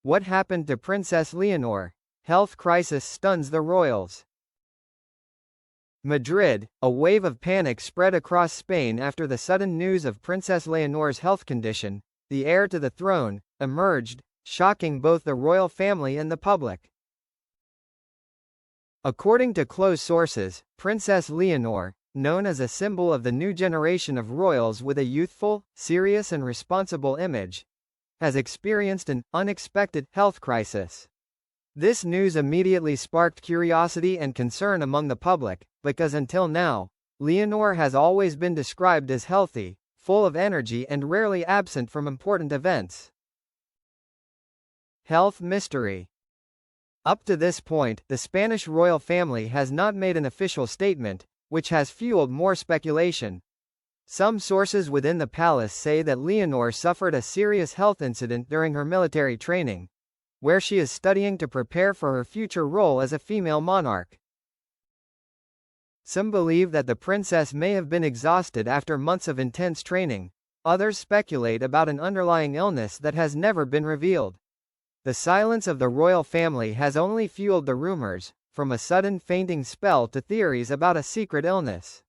What happened to Princess Leonor? Health crisis stuns the royals. Madrid, a wave of panic spread across Spain after the sudden news of Princess Leonor's health condition, the heir to the throne, emerged, shocking both the royal family and the public. According to close sources, Princess Leonor, known as a symbol of the new generation of royals with a youthful, serious and responsible image, has experienced an unexpected health crisis. This news immediately sparked curiosity and concern among the public, because until now, Leonor has always been described as healthy, full of energy and rarely absent from important events. Health mystery. Up to this point, the Spanish royal family has not made an official statement, which has fueled more speculation. Some sources within the palace say that Leonor suffered a serious health incident during her military training, where she is studying to prepare for her future role as a female monarch. Some believe that the princess may have been exhausted after months of intense training. Others speculate about an underlying illness that has never been revealed. The silence of the royal family has only fueled the rumors, from a sudden fainting spell to theories about a secret illness.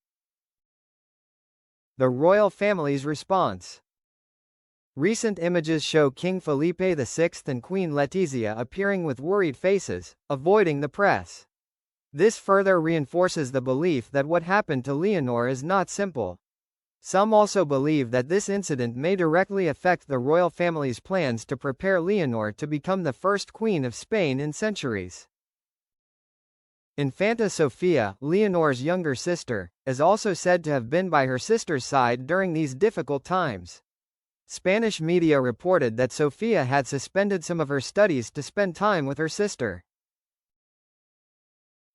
The royal family's response. Recent images show King Felipe VI and Queen Letizia appearing with worried faces, avoiding the press. This further reinforces the belief that what happened to Leonor is not simple. Some also believe that this incident may directly affect the royal family's plans to prepare Leonor to become the first queen of Spain in centuries. Infanta Sofia, Leonor's younger sister, is also said to have been by her sister's side during these difficult times. Spanish media reported that Sofia had suspended some of her studies to spend time with her sister.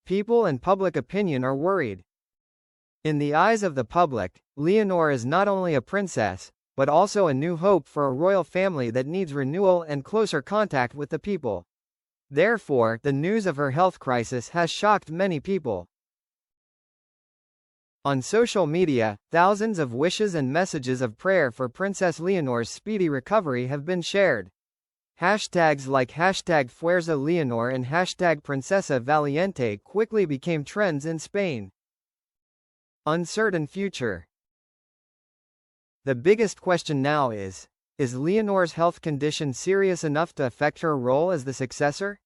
People and public opinion are worried. In the eyes of the public, Leonor is not only a princess, but also a new hope for a royal family that needs renewal and closer contact with the people. Therefore, the news of her health crisis has shocked many people. On social media, thousands of wishes and messages of prayer for Princess Leonor's speedy recovery have been shared. Hashtags like #FuerzaLeonor and #Princesa Valiente quickly became trends in Spain. Uncertain future. The biggest question now is Leonor's health condition serious enough to affect her role as the successor?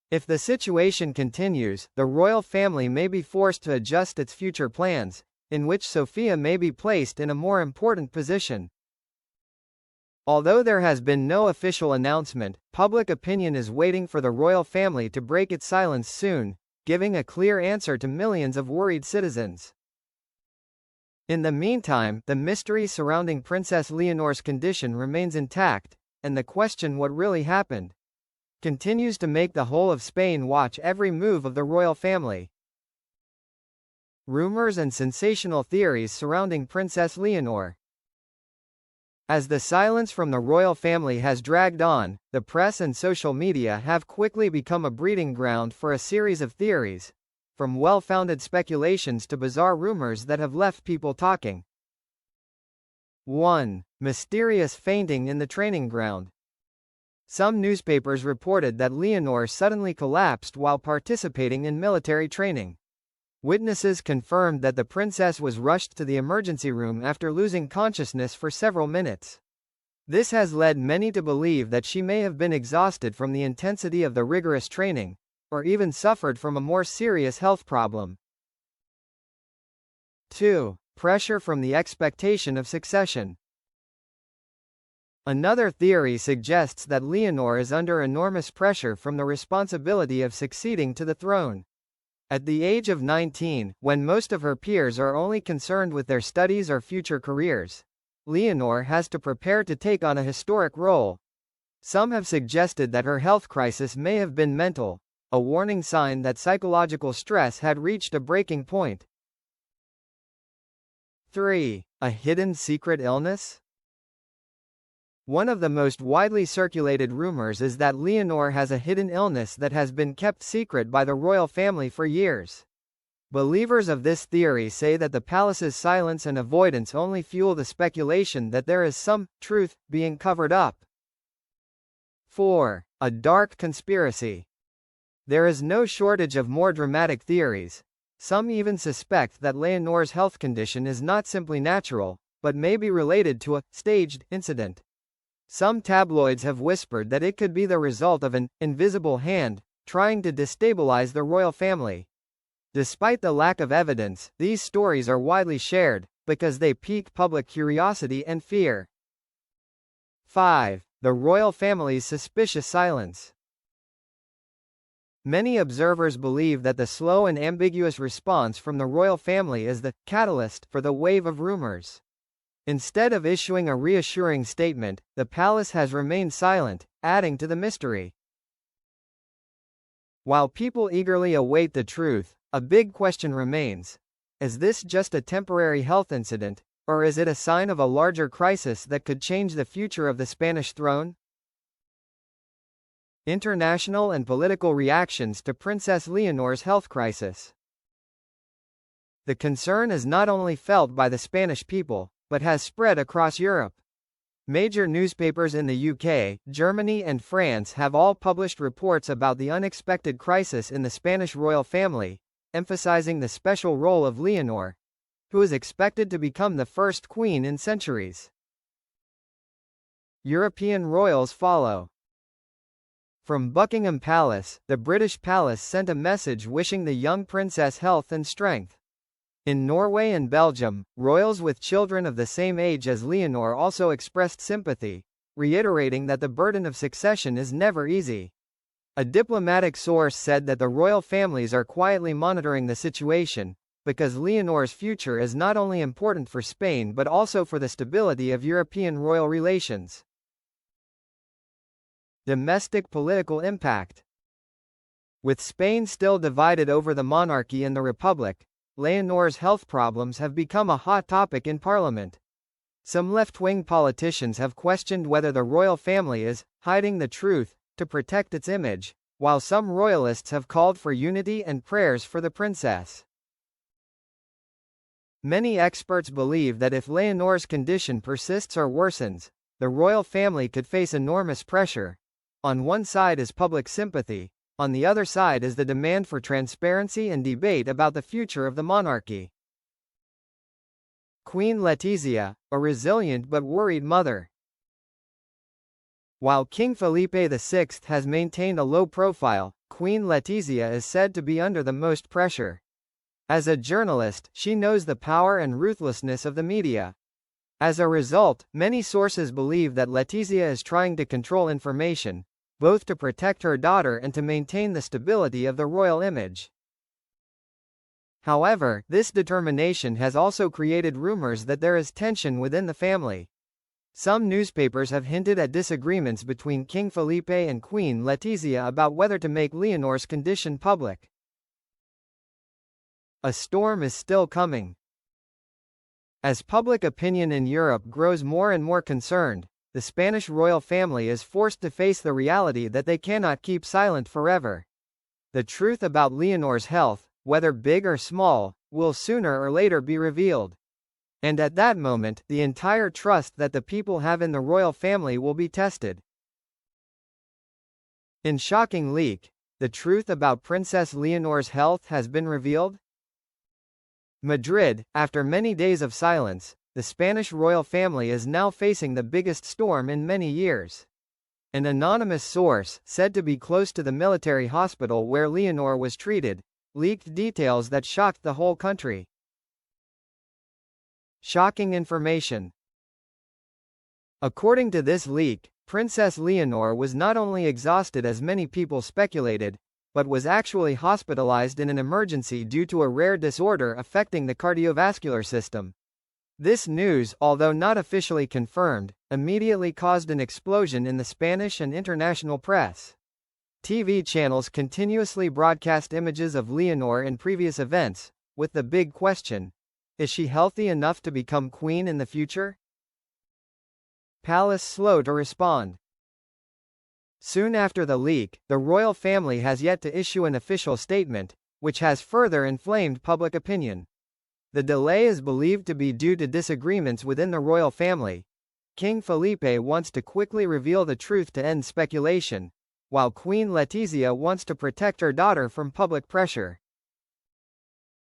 If the situation continues, the royal family may be forced to adjust its future plans, in which Sofia may be placed in a more important position. Although there has been no official announcement, public opinion is waiting for the royal family to break its silence soon, giving a clear answer to millions of worried citizens. In the meantime, the mystery surrounding Princess Leonor's condition remains intact, and the question what really happened continues to make the whole of Spain watch every move of the royal family. Rumors and sensational theories surrounding Princess Leonor. As the silence from the royal family has dragged on, the press and social media have quickly become a breeding ground for a series of theories, from well-founded speculations to bizarre rumors that have left people talking. 1. Mysterious fainting in the training ground. Some newspapers reported that Leonor suddenly collapsed while participating in military training. Witnesses confirmed that the princess was rushed to the emergency room after losing consciousness for several minutes. This has led many to believe that she may have been exhausted from the intensity of the rigorous training, or even suffered from a more serious health problem. 2. Pressure from the expectation of succession. Another theory suggests that Leonor is under enormous pressure from the responsibility of succeeding to the throne. At the age of 19, when most of her peers are only concerned with their studies or future careers, Leonor has to prepare to take on a historic role. Some have suggested that her health crisis may have been mental, a warning sign that psychological stress had reached a breaking point. 3. A hidden secret illness? One of the most widely circulated rumors is that Leonor has a hidden illness that has been kept secret by the royal family for years. Believers of this theory say that the palace's silence and avoidance only fuel the speculation that there is some truth being covered up. 4. A dark conspiracy. There is no shortage of more dramatic theories. Some even suspect that Leonor's health condition is not simply natural, but may be related to a staged incident. Some tabloids have whispered that it could be the result of an invisible hand trying to destabilize the royal family. Despite the lack of evidence, these stories are widely shared because they pique public curiosity and fear. 5. The royal family's suspicious silence. Many observers believe that the slow and ambiguous response from the royal family is the catalyst for the wave of rumors. Instead of issuing a reassuring statement, the palace has remained silent, adding to the mystery. While people eagerly await the truth, a big question remains. Is this just a temporary health incident, or is it a sign of a larger crisis that could change the future of the Spanish throne? International and political reactions to Princess Leonor's health crisis. The concern is not only felt by the Spanish people, but has spread across Europe. Major newspapers in the UK, Germany and France have all published reports about the unexpected crisis in the Spanish royal family, emphasizing the special role of Leonor, who is expected to become the first queen in centuries. European royals follow. From Buckingham Palace, the British palace sent a message wishing the young princess health and strength. In Norway and Belgium, royals with children of the same age as Leonor also expressed sympathy, reiterating that the burden of succession is never easy. A diplomatic source said that the royal families are quietly monitoring the situation, because Leonor's future is not only important for Spain but also for the stability of European royal relations. Domestic political impact. With Spain still divided over the monarchy and the republic, Leonor's health problems have become a hot topic in parliament. Some left-wing politicians have questioned whether the royal family is hiding the truth to protect its image, while some royalists have called for unity and prayers for the princess. Many experts believe that if Leonor's condition persists or worsens, the royal family could face enormous pressure. On one side is public sympathy, on the other side is the demand for transparency and debate about the future of the monarchy. Queen Letizia, a resilient but worried mother. While King Felipe VI has maintained a low profile, Queen Letizia is said to be under the most pressure. As a journalist, she knows the power and ruthlessness of the media. As a result, many sources believe that Letizia is trying to control information, both to protect her daughter and to maintain the stability of the royal image. However, this determination has also created rumors that there is tension within the family. Some newspapers have hinted at disagreements between King Felipe and Queen Letizia about whether to make Leonor's condition public. A storm is still coming. As public opinion in Europe grows more and more concerned, the Spanish royal family is forced to face the reality that they cannot keep silent forever. The truth about Leonor's health, whether big or small, will sooner or later be revealed. And at that moment, the entire trust that the people have in the royal family will be tested. In shocking leak, the truth about Princess Leonor's health has been revealed. Madrid, after many days of silence, the Spanish royal family is now facing the biggest storm in many years. An anonymous source, said to be close to the military hospital where Leonor was treated, leaked details that shocked the whole country. Shocking information. According to this leak, Princess Leonor was not only exhausted as many people speculated, but was actually hospitalized in an emergency due to a rare disorder affecting the cardiovascular system. This news, although not officially confirmed, immediately caused an explosion in the Spanish and international press. TV channels continuously broadcast images of Leonor in previous events, with the big question: is she healthy enough to become queen in the future? Palace slow to respond. Soon after the leak, the royal family has yet to issue an official statement, which has further inflamed public opinion. The delay is believed to be due to disagreements within the royal family. King Felipe wants to quickly reveal the truth to end speculation, while Queen Letizia wants to protect her daughter from public pressure.